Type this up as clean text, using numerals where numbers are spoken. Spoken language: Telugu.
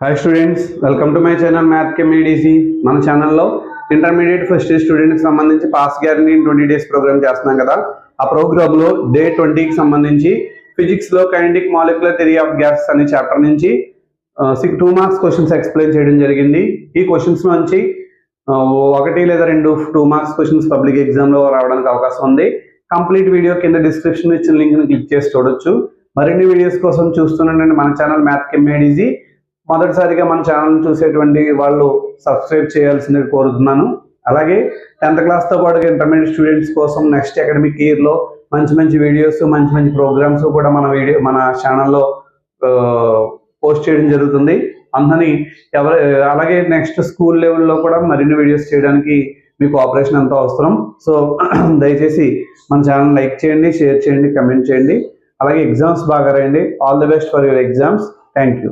Hi students, welcome to my channel math chem EDC. మన ఛానల్లో ఇంటర్మీడియట్ ఫస్ట్ ఇయర్ స్టూడెంట్కి సంబంధించి pass guarantee in 20 days programme చేస్తున్నాం కదా. ఆ ప్రోగ్రాంలో డే 20కి సంబంధించి ఫిజిక్స్లో kinetic molecular theory of gas అనే చాప్టర్ నుంచి 2 మార్క్స్ క్వశ్చన్స్ ఎక్స్ప్లెయిన్ చేయడం జరిగింది. ఈ క్వశ్చన్స్ నుంచి 1 లేదా 2 మార్క్స్ క్వశ్చన్స్ పబ్లిక్ ఎగ్జామ్లో రావడానికి అవకాశం ఉంది. కంప్లీట్ వీడియో కింద డిస్క్రిప్షన్ ఇచ్చిన లింక్ని క్లిక్ చేసి చూడొచ్చు. మరిన్ని వీడియోస్ కోసం చూస్తున్నానండి మన ఛానల్ మ్యాథ్ కెమ్ ఈడీసీ. మొదటిసారిగా మన ఛానల్ చూసేటువంటి వాళ్ళు సబ్స్క్రైబ్ చేయాల్సిందిగా కోరుతున్నాను. అలాగే 10th క్లాస్తో పాటు ఇంటర్మీడియట్ స్టూడెంట్స్ కోసం నెక్స్ట్ అకాడమిక్ ఇయర్లో మంచి వీడియోస్ మంచి ప్రోగ్రామ్స్ కూడా మన ఛానల్లో పోస్ట్ చేయడం జరుగుతుంది. అందుకని అలాగే నెక్స్ట్ స్కూల్ లెవెల్లో కూడా మరిన్ని వీడియోస్ చేయడానికి మీకు కోఆపరేషన్ ఎంతో అవసరం. సో దయచేసి మన ఛానల్ లైక్ చేయండి, షేర్ చేయండి, కమెంట్ చేయండి. అలాగే ఎగ్జామ్స్ బాగా రాయండి. All the best for your exams. Thank you.